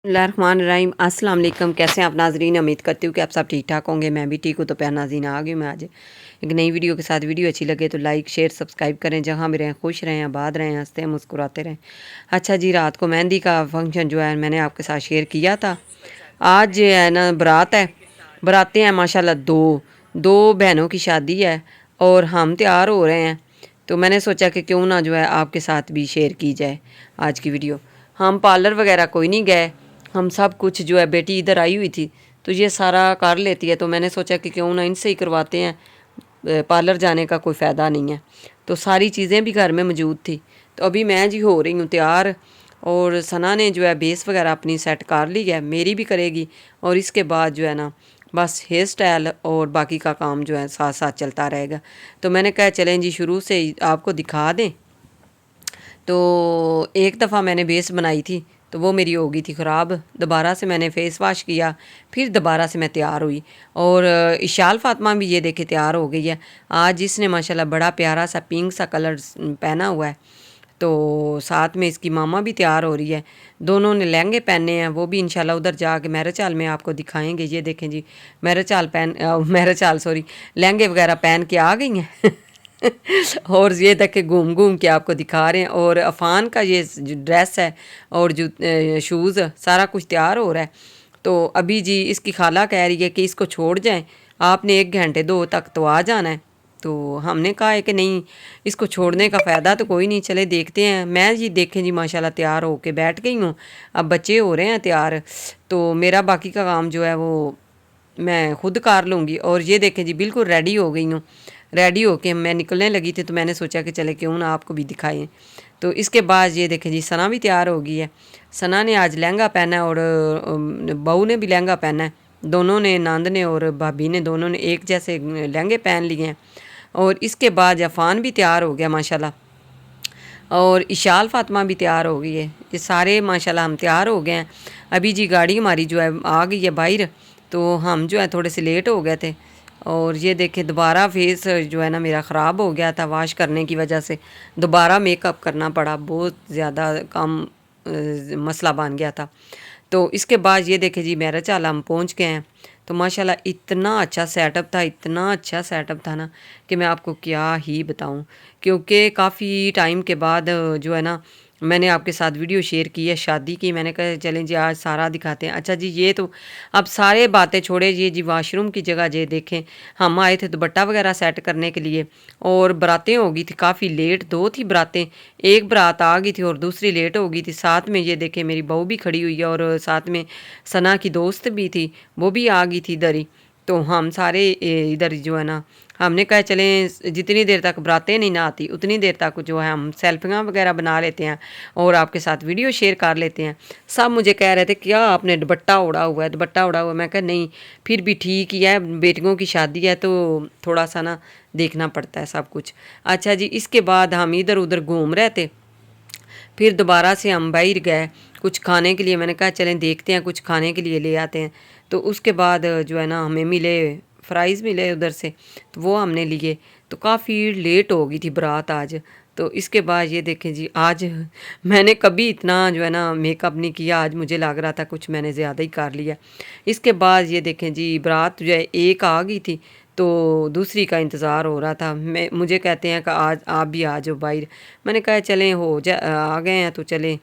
बिस्मिल्लाहिर्रहमानिर्रहीम अस्सलाम वालेकुम। कैसे हैं आप नाजरीन? उम्मीद करती हूँ कि आप सब ठीक ठाक होंगे। मैं भी ठीक हूँ। तो प्यार नाज़रीन, आ गई मैं आज एक नई वीडियो के साथ। वीडियो अच्छी लगे तो लाइक शेयर सब्सक्राइब करें। जहाँ भी रहें खुश रहें, आबाद रहें, हंसते हैं मुस्कुराते रहें। अच्छा जी, रात को मेहंदी का फंक्शन जो है मैंने आपके साथ शेयर किया था। आज जो है ना बारात है, बारातें हैं माशाल्लाह। दो दो बहनों की शादी है और हम तैयार हो रहे हैं। तो मैंने सोचा कि क्यों ना जो है आपके साथ भी शेयर की जाए आज की वीडियो। हम पार्लर वगैरह कोई नहीं गए, हम सब कुछ जो है, बेटी इधर आई हुई थी तो ये सारा कर लेती है, तो मैंने सोचा कि क्यों ना इनसे ही करवाते हैं। पार्लर जाने का कोई फ़ायदा नहीं है। तो सारी चीज़ें भी घर में मौजूद थी। तो अभी मैं जी हो रही हूँ तैयार, और सना ने जो है बेस वगैरह अपनी सेट कर ली है, मेरी भी करेगी। और इसके बाद जो है ना बस हेयर स्टाइल और बाकी का काम जो है साथ साथ चलता रहेगा। तो मैंने कहा चलें जी शुरू से ही आपको दिखा दें। तो एक दफ़ा मैंने बेस बनाई थी तो वो मेरी हो गई थी ख़राब। दोबारा से मैंने फ़ेस वाश किया, फिर दोबारा से मैं तैयार हुई। और इशाल फ़ातिमा भी ये देखे तैयार हो गई है। आज इसने माशाल्लाह बड़ा प्यारा सा पिंक सा कलर पहना हुआ है। तो साथ में इसकी मामा भी तैयार हो रही है। दोनों ने लहंगे पहने हैं, वो भी इंशाल्लाह उधर जाके मैरिज हॉल में आपको दिखाएंगे। ये देखें जी, मैरिज हॉल सॉरी, लहंगे वगैरह पहन के आ गई हैं। और ये तक के घूम घूम के आपको दिखा रहे हैं। और अफ़ान का ये जो ड्रेस है और जो शूज़ सारा कुछ तैयार हो रहा है। तो अभी जी इसकी खाला कह रही है कि इसको छोड़ जाएं, आपने 1 घंटे 2 तक तो आ जाना है। तो हमने कहा है कि नहीं, इसको छोड़ने का फ़ायदा तो कोई नहीं, चले देखते हैं। मैं जी देखें जी माशाल्लाह तैयार होके बैठ गई हूँ। अब बच्चे हो रहे हैं तैयार, तो मेरा बाकी का काम जो है वो मैं खुद कर लूँगी। और ये देखें जी बिल्कुल रेडी हो गई हूँ। रेडी होके मैं निकलने लगी थी तो मैंने सोचा कि चले क्यों ना आपको भी दिखाएं। तो इसके बाद ये देखें जी सना भी तैयार हो गई है। सना ने आज लहंगा पहना है और बहू ने भी लहंगा पहना है। दोनों ने, नंद ने और भाभी ने, दोनों ने एक जैसे लहंगे पहन लिए हैं। और इसके बाद अफ़ान भी तैयार हो गया माशाल्लाह, और इशाल फ़ातिमा भी तैयार हो गई है। ये सारे माशाल्लाह हम तैयार हो गए हैं। अभी जी गाड़ी हमारी जो है आ गई है बाहर, तो हम जो है थोड़े से लेट हो गए थे। और ये देखें दोबारा फेस जो है ना मेरा ख़राब हो गया था वाश करने की वजह से। दोबारा मेकअप करना पड़ा, बहुत ज़्यादा कम मसला बन गया था। तो इसके बाद ये देखें जी मैरिज हॉल हम पहुँच गए हैं। तो माशाल्लाह इतना अच्छा सेटअप था, इतना अच्छा सेटअप था ना कि मैं आपको क्या ही बताऊं। क्योंकि काफ़ी टाइम के बाद जो है ना मैंने आपके साथ वीडियो शेयर की है शादी की। मैंने कहा चलें जी आज सारा दिखाते हैं। अच्छा जी, ये तो अब सारे बातें छोड़े, ये जी वाशरूम की जगह ये देखें। हम आए थे दुपट्टा वगैरह सेट करने के लिए, और बरातें हो गई थी काफ़ी लेट। 2 थी बरातें, एक बारात आ गई थी और दूसरी लेट हो गई थी। साथ में ये देखें मेरी बहू भी खड़ी हुई है, और साथ में सना की दोस्त भी थी, वो भी आ गई थी इधर ही। तो हम सारे इधर जो है ना, हमने कहा चलें जितनी देर तक बरातें नहीं ना आती उतनी देर तक जो है हम सेल्फियाँ वगैरह बना लेते हैं और आपके साथ वीडियो शेयर कर लेते हैं। सब मुझे कह रहे थे क्या आपने दुपट्टा उड़ा हुआ है, दुपट्टा उड़ा हुआ है। मैं कहा नहीं, फिर भी ठीक ही है, बेटियों की शादी है तो थोड़ा सा ना देखना पड़ता है सब कुछ। अच्छा जी, इसके बाद हम इधर उधर घूम रहे थे। फिर दोबारा से हम बाहर गए कुछ खाने के लिए। मैंने कहा चलें देखते हैं, कुछ खाने के लिए ले आते हैं। तो उसके बाद जो है ना हमें मिले फ्राइज़ मिले उधर से, तो वो हमने लिए। तो काफ़ी लेट हो गई थी बारात आज। तो इसके बाद ये देखें जी, आज मैंने कभी इतना जो है ना मेकअप नहीं किया। आज मुझे लग रहा था कुछ मैंने ज़्यादा ही कर लिया। इसके बाद ये देखें जी बारात जो है एक आ गई थी, तो दूसरी का इंतज़ार हो रहा था। मुझे कहते हैं कि आज आप भी आ जाओ बाहर। मैंने कहा चलें, आ गए हैं तो चलें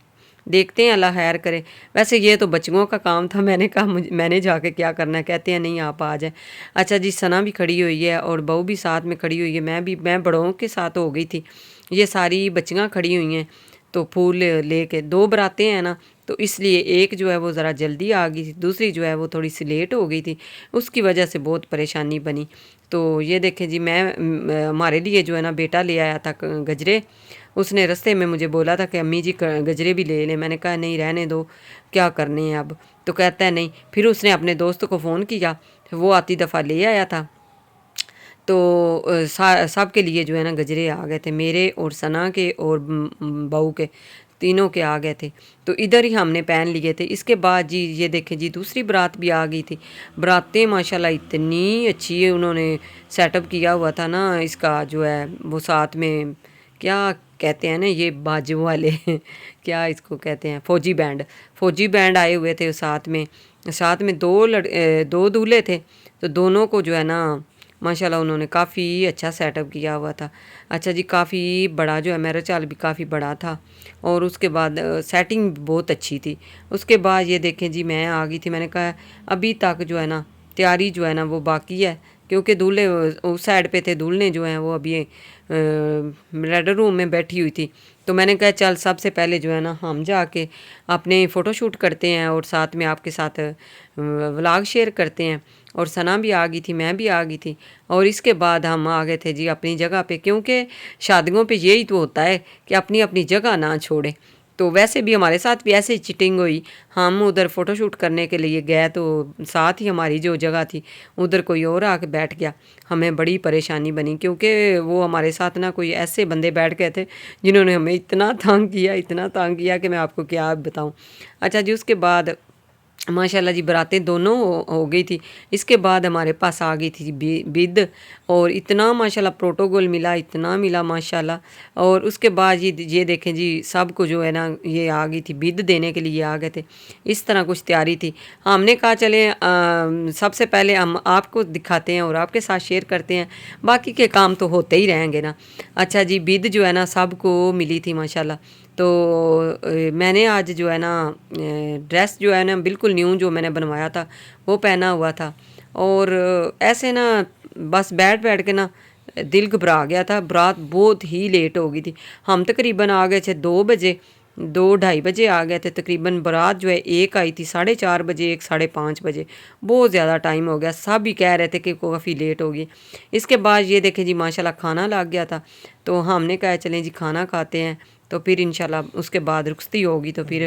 देखते हैं, अल्लाह खैर करे। वैसे ये तो बच्चियों का काम था, मैंने कहा मैंने जाके क्या करना है। कहते हैं नहीं आप आ जाए। अच्छा जी, सना भी खड़ी हुई है और बहू भी साथ में खड़ी हुई है। मैं बड़ों के साथ हो गई थी, ये सारी बच्चियाँ खड़ी हुई हैं। तो फूल लेके 2 बरातें हैं ना, तो इसलिए एक जो है वो ज़रा जल्दी आ गई थी, दूसरी जो है वो थोड़ी सी लेट हो गई थी। उसकी वजह से बहुत परेशानी बनी। तो ये देखें जी, हमारे लिए जो है ना बेटा ले आया था गजरे। उसने रास्ते में मुझे बोला था कि अम्मी जी गजरे भी ले लें। मैंने कहा नहीं रहने दो, क्या करने हैं अब। तो कहता है नहीं। फिर उसने अपने दोस्त को फ़ोन किया, वो आती दफ़ा ले आया था। तो सब के लिए जो है ना गजरे आ गए थे, मेरे और सना के और बहू के, तीनों के आ गए थे। तो इधर ही हमने पहन लिए थे। इसके बाद जी ये देखें जी दूसरी बारात भी आ गई थी। बारातें माशाल्लाह इतनी अच्छी है, उन्होंने सेटअप किया हुआ था ना इसका जो है वो, साथ में क्या कहते हैं ना ये बाजू वाले क्या इसको कहते हैं, फौजी बैंड आए हुए थे साथ में दो दूल्हे थे। तो दोनों को जो है ना माशाल्लाह उन्होंने काफ़ी अच्छा सेटअप किया हुआ था। अच्छा जी, काफ़ी बड़ा जो है मैरिज हॉल भी काफ़ी बड़ा था और उसके बाद सेटिंग बहुत अच्छी थी। उसके बाद ये देखें जी मैं आ गई थी, मैंने कहा अभी तक जो है ना तैयारी जो है ना वो बाकी है, क्योंकि दूल्हे उस साइड पे थे, दूल्हे जो हैं वो अभी रेड रूम में बैठी हुई थी। तो मैंने कहा चल सबसे पहले जो है ना हम जाके अपने फ़ोटोशूट करते हैं और साथ में आपके साथ व्लॉग शेयर करते हैं। और सना भी आ गई थी, मैं भी आ गई थी और इसके बाद हम आ गए थे जी अपनी जगह पे, क्योंकि शादियों पे यही तो होता है कि अपनी अपनी जगह ना छोड़े। तो वैसे भी हमारे साथ भी ऐसे ही चिटिंग हुई, हम उधर फ़ोटोशूट करने के लिए गए तो साथ ही हमारी जो जगह थी उधर कोई और आके बैठ गया। हमें बड़ी परेशानी बनी, क्योंकि वो हमारे साथ ना कोई ऐसे बंदे बैठ गए थे जिन्होंने हमें इतना तंग किया कि मैं आपको क्या बताऊं। अच्छा जी, उसके बाद माशाल्लाह जी बारातें दोनों हो गई थी। इसके बाद हमारे पास आ गई थी बिद, और इतना माशाल्लाह प्रोटोकॉल मिला, इतना मिला माशाल्लाह। और उसके बाद ये देखें जी सबको जो है ना ये आ गई थी बिद देने के लिए आ गए थे। इस तरह कुछ तैयारी थी। हमने कहा चले सबसे पहले हम आपको दिखाते हैं और आपके साथ शेयर करते हैं, बाकी के काम तो होते ही रहेंगे ना। अच्छा जी, बिद जो है ना सबको मिली थी माशाल्लाह। तो मैंने आज जो है ना ड्रेस जो है ना बिल्कुल न्यू जो मैंने बनवाया था वो पहना हुआ था। और ऐसे ना बस बैठ के ना दिल घबरा गया था। बारात बहुत ही लेट हो गई थी, हम तकरीबन आ गए थे 2 बजे, 2-2:30 बजे आ गए थे तकरीबन। बारात जो है एक आई थी 4:30 बजे, एक 5:30 बजे, बहुत ज़्यादा टाइम हो गया। सब ही कह रहे थे कि काफ़ी लेट होगी। इसके बाद ये देखें जी माशाल्लाह खाना लग गया था, तो हमने कहा चलें जी खाना खाते हैं, तो फिर इंशाल्लाह उसके बाद रुखसती होगी तो फिर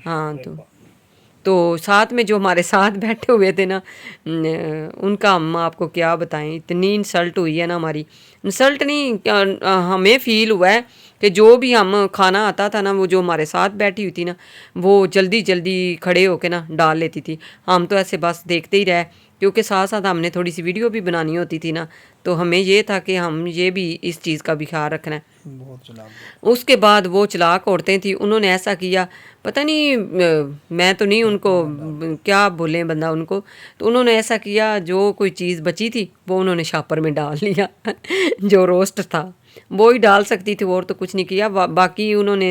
हाँ। तो साथ में जो हमारे साथ बैठे हुए थे ना उनका हम आपको क्या बताएं, इतनी इंसल्ट हुई है ना हमारी। इंसल्ट नहीं, हमें फील हुआ है कि जो भी हम खाना आता था ना वो जो हमारे साथ बैठी हुई थी ना वो जल्दी जल्दी खड़े होके ना डाल लेती थी। हम तो ऐसे बस देखते ही रहे, क्योंकि साथ साथ हमने थोड़ी सी वीडियो भी बनानी होती थी ना, तो हमें ये था कि हम ये भी इस चीज़ का भी ख्याल रखना है। बहुत चलाक। उसके बाद वो चलाक औरतें थी, उन्होंने ऐसा किया पता नहीं मैं तो नहीं उनको क्या बोले बंदा उनको, तो उन्होंने ऐसा किया जो कोई चीज़ बची थी वो उन्होंने शापर में डाल लिया जो रोस्ट था वो ही डाल सकती थी और तो कुछ नहीं किया। बाकी उन्होंने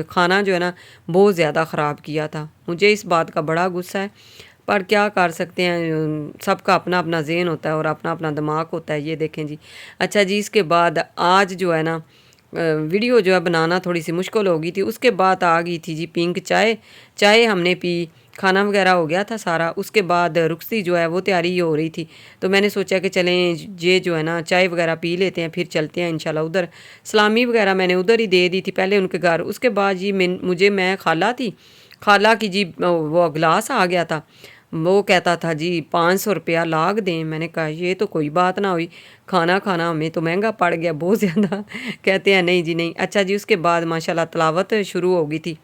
खाना जो है ना बहुत ज़्यादा ख़राब किया था। मुझे इस बात का बड़ा गुस्सा है, पर क्या कर सकते हैं, सबका अपना अपना ज़हन होता है और अपना अपना दिमाग होता है। ये देखें जी। अच्छा जी, इसके बाद आज जो है ना वीडियो जो है बनाना थोड़ी सी मुश्किल हो गई थी। उसके बाद आ गई थी जी पिंक चाय हमने पी, खाना वगैरह हो गया था सारा। उसके बाद रुखसती जो है वो तैयारी हो रही थी, तो मैंने सोचा कि चलें ये जो है ना चाय वगैरह पी लेते हैं, फिर चलते हैं इंशाल्लाह उधर। सलामी वगैरह मैंने उधर ही दे दी थी पहले उनके घर। उसके बाद जी मैं खाला की जी वो गिलास आ गया था, वो कहता था जी 500 रुपया लाग दें। मैंने कहा ये तो कोई बात ना हुई, खाना हमें तो महंगा पड़ गया बहुत ज़्यादा कहते हैं नहीं जी नहीं। अच्छा जी, उसके बाद माशाल्लाह तलावत शुरू हो गई थी।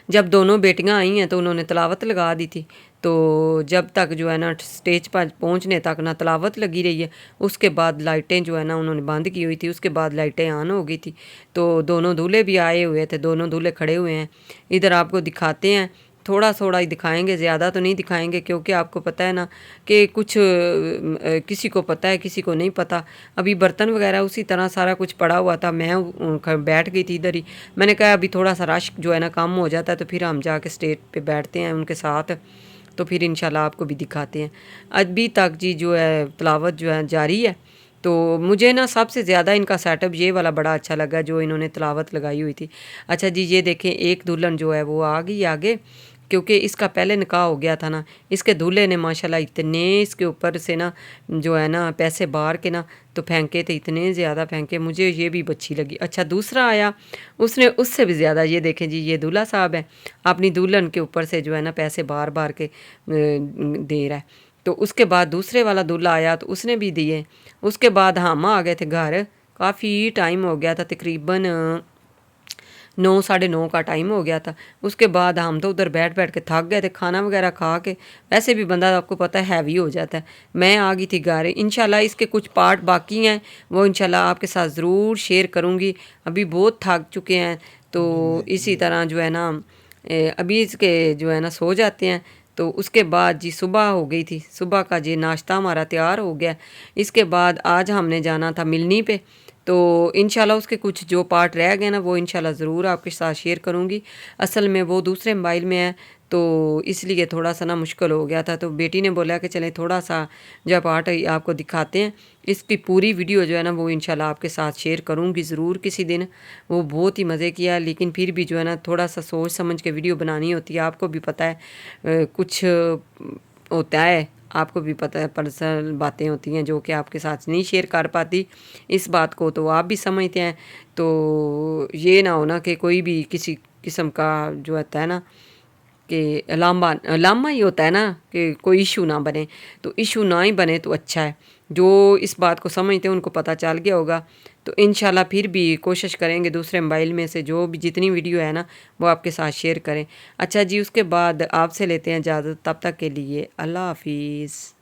जब दोनों बेटियां आई हैं तो उन्होंने तलावत लगा दी थी। तो जब तक जो है ना स्टेज पर पहुंचने तक ना तलावत लगी रही है। उसके बाद लाइटें जो है ना उन्होंने बंद की हुई थी, उसके बाद लाइटें ऑन हो गई थी। तो दोनों दूल्हे भी आए हुए थे, दोनों दूल्हे खड़े हुए हैं। इधर आपको दिखाते हैं, थोड़ा थोड़ा ही दिखाएंगे, ज़्यादा तो नहीं दिखाएंगे, क्योंकि आपको पता है ना कि कुछ किसी को पता है किसी को नहीं पता। अभी बर्तन वगैरह उसी तरह सारा कुछ पड़ा हुआ था, मैं बैठ गई थी इधर ही। मैंने कहा अभी थोड़ा सा रश जो है ना कम हो जाता है तो फिर हम जाके स्टेज पे बैठते हैं उनके साथ, तो फिर इंशाल्लाह आपको भी दिखाते हैं। अभी तक जी जो है तिलावत जो है जारी है। तो मुझे ना सबसे ज़्यादा इनका सेटअप ये वाला बड़ा अच्छा लगा जो इन्होंने तिलावत लगाई हुई थी। अच्छा जी, ये देखें एक दुल्हन जो है वो आ गई आगे, क्योंकि इसका पहले निकाह हो गया था ना। इसके दूल्हे ने माशाल्लाह इतने इसके ऊपर से ना जो है ना पैसे बाहर के ना तो फेंके थे, इतने ज़्यादा फेंके, मुझे ये भी अच्छी लगी। अच्छा, दूसरा आया, उसने उससे भी ज़्यादा, ये देखें जी ये दूल्हा साहब है अपनी दुल्हन के ऊपर से जो है ना पैसे बार के दे रहा है। तो उसके बाद दूसरे वाला दूल्हा आया तो उसने भी दिए। उसके बाद हम आ गए थे घर, काफ़ी टाइम हो गया था, तकरीबन 9 साढ़े 9 का टाइम हो गया था। उसके बाद हम तो उधर बैठ बैठ के थक गए थे, खाना वगैरह खा के वैसे भी बंदा आपको पता है हैवी हो जाता है। मैं आ गई थी घर। इंशाल्लाह इसके कुछ पार्ट बाकी हैं, वो इंशाल्लाह आपके साथ ज़रूर शेयर करूँगी। अभी बहुत थक चुके हैं, तो इसी तरह जो है ना अभी इसके जो है ना सो जाते हैं। तो उसके बाद जी सुबह हो गई थी, सुबह का जी नाश्ता हमारा तैयार हो गया। इसके बाद आज हमने जाना था मिलनी पे, तो इंशाल्लाह उसके कुछ जो पार्ट रह गए ना वो इंशाल्लाह ज़रूर आपके साथ शेयर करूँगी। असल में वो दूसरे मोबाइल में है, तो इसलिए थोड़ा सा ना मुश्किल हो गया था। तो बेटी ने बोला कि चलें थोड़ा सा जब पार्ट आपको दिखाते हैं। इसकी पूरी वीडियो जो है ना वो इंशाल्लाह आपके साथ शेयर करूँगी ज़रूर किसी दिन। वो बहुत ही मज़े किया, लेकिन फिर भी जो है ना थोड़ा सा सोच समझ के वीडियो बनानी होती है। आपको भी पता है कुछ होता है, आपको भी पता है पर्सनल बातें होती हैं जो कि आपके साथ नहीं शेयर कर पाती। इस बात को तो आप भी समझते हैं। तो ये ना हो ना कि कोई भी किसी किस्म का जो होता है ना कि लामा लामा ही होता है ना कि कोई इशू ना बने। तो इशू ना ही बने तो अच्छा है। जो इस बात को समझते हैं उनको पता चल गया होगा। तो इंशाल्लाह फिर भी कोशिश करेंगे दूसरे मोबाइल में से जो भी जितनी वीडियो है ना वो आपके साथ शेयर करें। अच्छा जी, उसके बाद आपसे लेते हैं इजाज़त, तब तक के लिए अल्लाह हाफिज़।